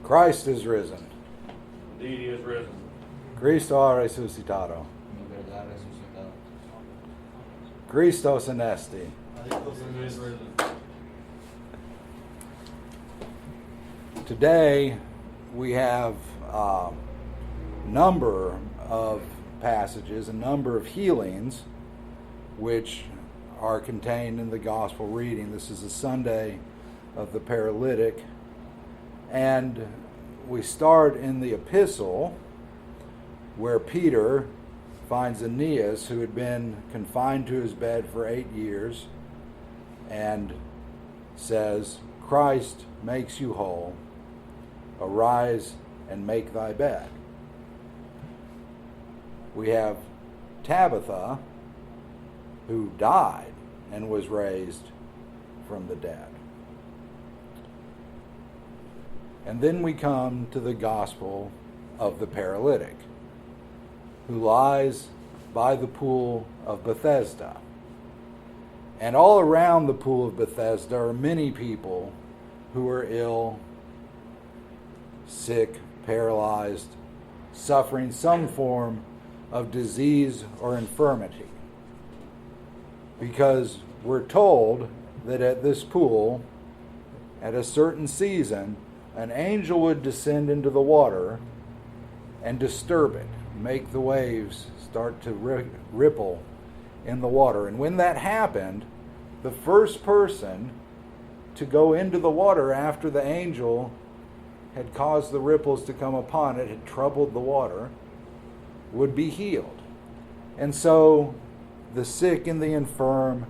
Christ is risen. Indeed, he is risen. Cristo ha resucitado. En verdad resucitado. Christos anesti. He is risen. Today we have a number of passages, a number of healings, which are contained in the gospel reading. This is the Sunday of the Paralytic. And we start in the epistle where Peter finds Aeneas, who had been confined to his bed for 8 years, and says, Christ makes you whole. Arise and make thy bed. We have Tabitha, who died and was raised from the dead. And then we come to the gospel of the paralytic, who lies by the pool of Bethesda. And all around the pool of Bethesda are many people who are ill, sick, paralyzed, suffering some form of disease or infirmity. Because we're told that at this pool, at a certain season, an angel would descend into the water and disturb it, make the waves start to ripple in the water. And when that happened, the first person to go into the water after the angel had caused the ripples to come upon it, had troubled the water, would be healed. And so the sick and the infirm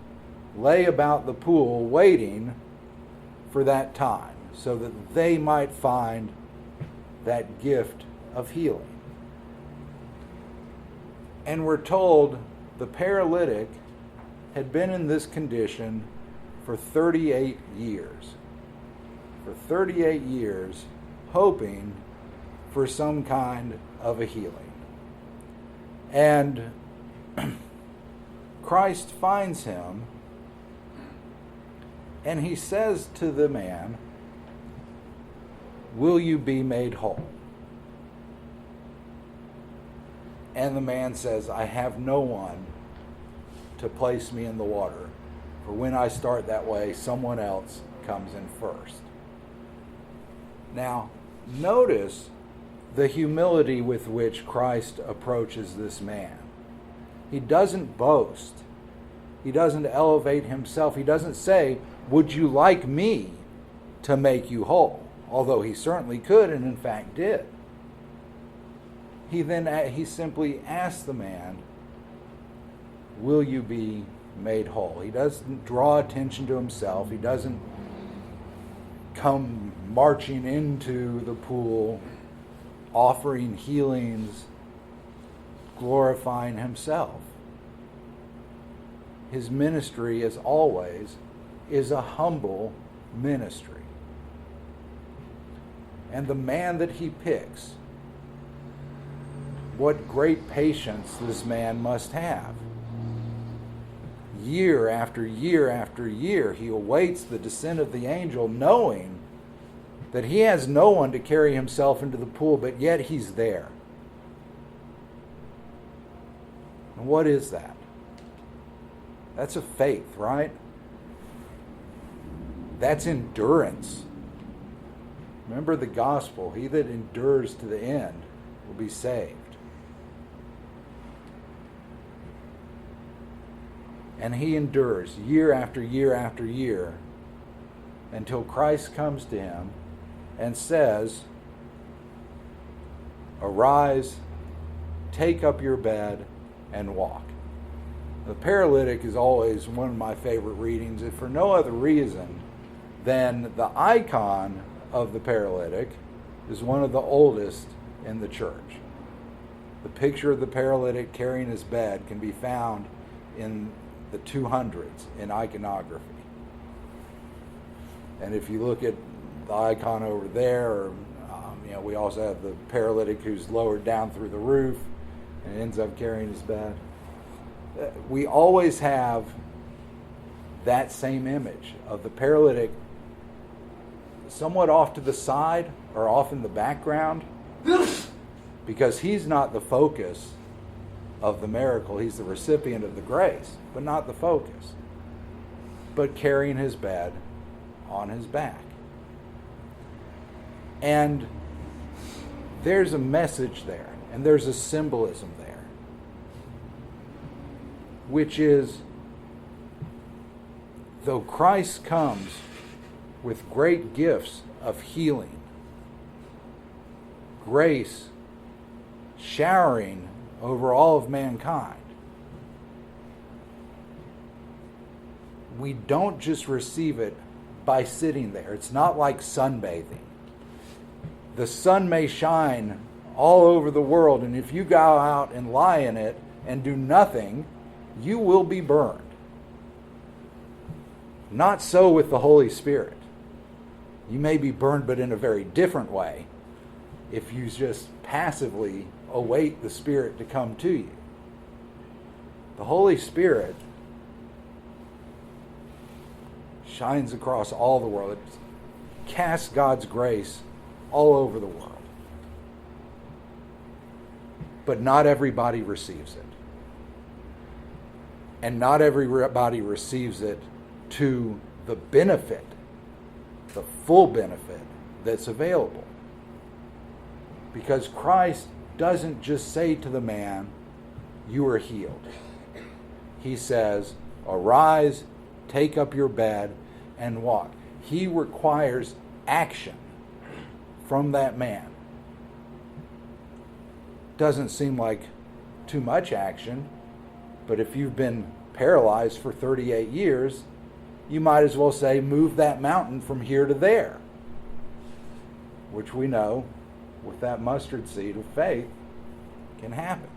lay about the pool waiting for that time so that they might find that gift of healing. And we're told the paralytic had been in this condition for 38 years. For 38 years, hoping for some kind of a healing. And Christ finds him, and he says to the man, will you be made whole? And the man says, I have no one to place me in the water, for when I start that way, someone else comes in first. Now, notice the humility with which Christ approaches this man. He doesn't boast. He doesn't elevate himself. He doesn't say, would you like me to make you whole? Although he certainly could, and in fact did. He simply asks the man, will you be made whole? He doesn't draw attention to himself. He doesn't come marching into the pool, offering healings, glorifying himself. His ministry, as always, is a humble ministry. And the man that he picks, what great patience this man must have. Year after year after year, he awaits the descent of the angel, knowing that he has no one to carry himself into the pool, but yet he's there. And what is that? That's a faith, right? That's endurance. Remember the gospel. He that endures to the end will be saved. And he endures year after year after year until Christ comes to him and says, arise, take up your bed, and walk. The paralytic is always one of my favorite readings, if for no other reason than the icon of the paralytic is one of the oldest in the church. The picture of the paralytic carrying his bed can be found in the 200s in iconography. And if you look at the icon over there, or, we also have the paralytic who's lowered down through the roof and ends up carrying his bed. We always have that same image of the paralytic somewhat off to the side are off in the background because he's not the focus of the miracle. He's the recipient of the grace, but not the focus. But carrying his bed on his back. And there's a message there, and there's a symbolism there, which is, though Christ comes with great gifts of healing, grace showering over all of mankind, we don't just receive it by sitting there. It's not like sunbathing. The sun may shine all over the world, and if you go out and lie in it and do nothing, you will be burned. Not so with the Holy Spirit. You may be burned, but in a very different way, if you just passively await the Spirit to come to you. The Holy Spirit shines across all the world. It casts God's grace all over the world. But not everybody receives it. And not everybody receives it to the benefit, the full benefit that's available. Because Christ doesn't just say to the man, "You are healed." He says, "Arise, take up your bed, and walk." He requires action from that man. Doesn't seem like too much action, but if you've been paralyzed for 38 years, you might as well say, move that mountain from here to there. Which we know, with that mustard seed of faith, can happen.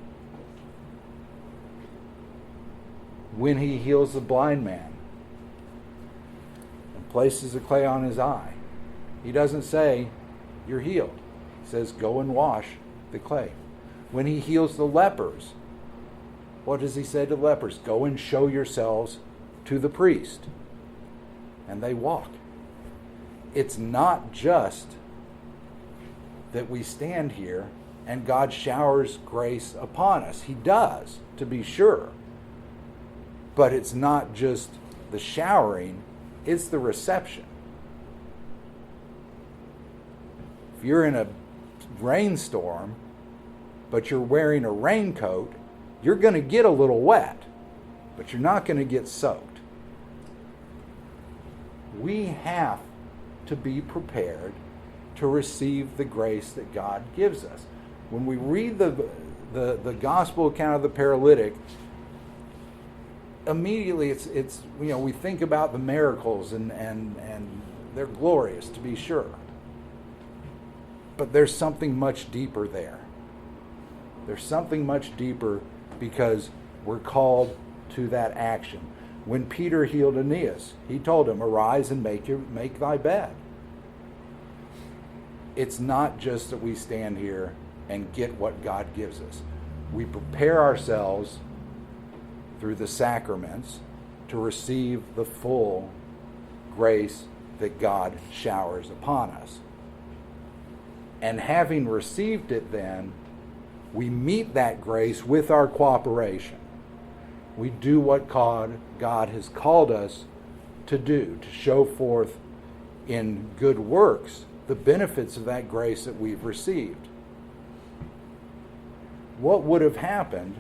When he heals the blind man and places the clay on his eye, he doesn't say, "You're healed." He says, "Go and wash the clay." When he heals the lepers, what does he say to the lepers? "Go and show yourselves to the priest." And they walk. It's not just that we stand here and God showers grace upon us. He does, to be sure. But it's not just the showering, it's the reception. If you're in a rainstorm, but you're wearing a raincoat, you're going to get a little wet, but you're not going to get soaked. We have to be prepared to receive the grace that God gives us. When we read the gospel account of the paralytic, immediately it's we think about the miracles and they're glorious, to be sure. But there's something much deeper there. There's something much deeper because we're called to that action. When Peter healed Aeneas, he told him, "Arise and make thy bed." It's not just that we stand here and get what God gives us. We prepare ourselves through the sacraments to receive the full grace that God showers upon us. And having received it then, we meet that grace with our cooperation. We do what God has called us to do, to show forth in good works the benefits of that grace that we've received. What would have happened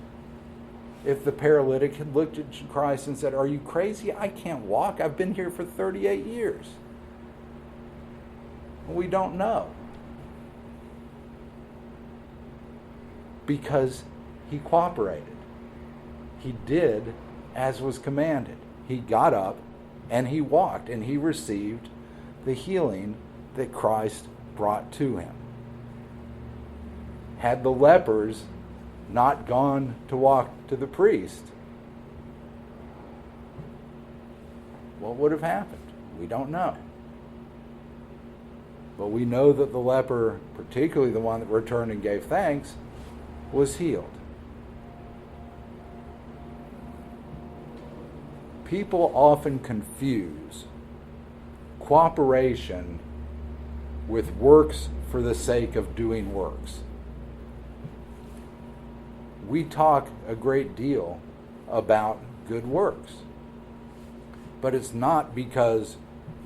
if the paralytic had looked at Christ and said, "Are you crazy? I can't walk. I've been here for 38 years. We don't know. Because he cooperated. He did as was commanded. He got up and he walked and he received the healing that Christ brought to him. Had the lepers not gone to walk to the priest, what would have happened? We don't know. But we know that the leper, particularly the one that returned and gave thanks, was healed. People often confuse cooperation with works for the sake of doing works. We talk a great deal about good works, but it's not because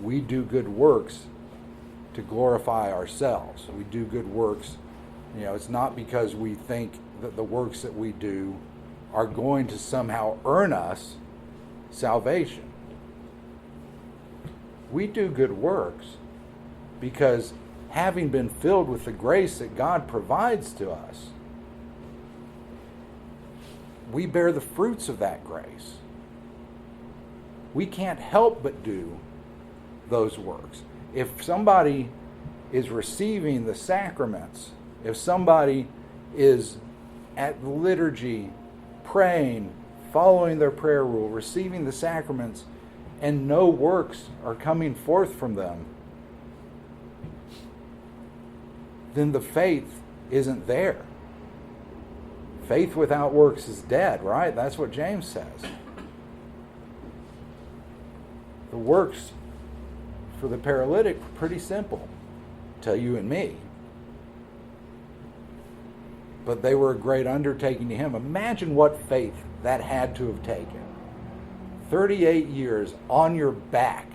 we do good works to glorify ourselves. We do good works, it's not because we think that the works that we do are going to somehow earn us salvation. We do good works because having been filled with the grace that God provides to us, we bear the fruits of that grace. We can't help but do those works. If somebody is receiving the sacraments, if somebody is at the liturgy, praying, following their prayer rule, receiving the sacraments, and no works are coming forth from them, then the faith isn't there. Faith without works is dead, right? That's what James says. The works for the paralytic were pretty simple to you and me. But they were a great undertaking to him. Imagine what faith that had to have taken. 38 years on your back,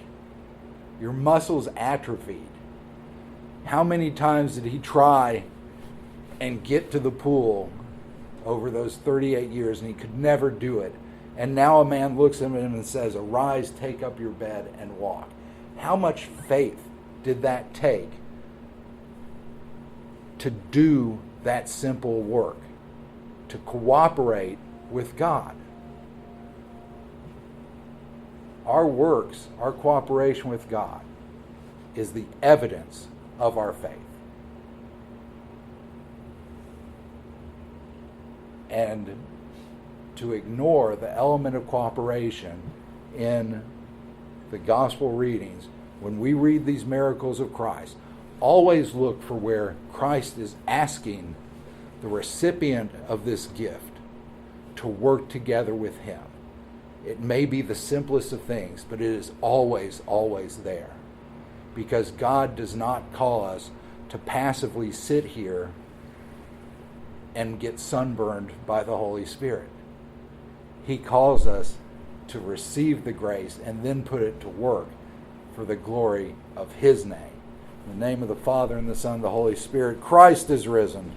your muscles atrophied. How many times did he try and get to the pool over those 38 years, and he could never do it? And now a man looks at him and says, "Arise, take up your bed and walk." How much faith did that take to do that simple work, to cooperate with God? Our works, our cooperation with God, is the evidence of our faith. And to ignore the element of cooperation in the gospel readings, when we read these miracles of Christ, always look for where Christ is asking the recipient of this gift to work together with him. It may be the simplest of things, but it is always, always there. Because God does not call us to passively sit here and get sunburned by the Holy Spirit. He calls us to receive the grace and then put it to work for the glory of his name. In the name of the Father, and the Son, and the Holy Spirit, Christ is risen.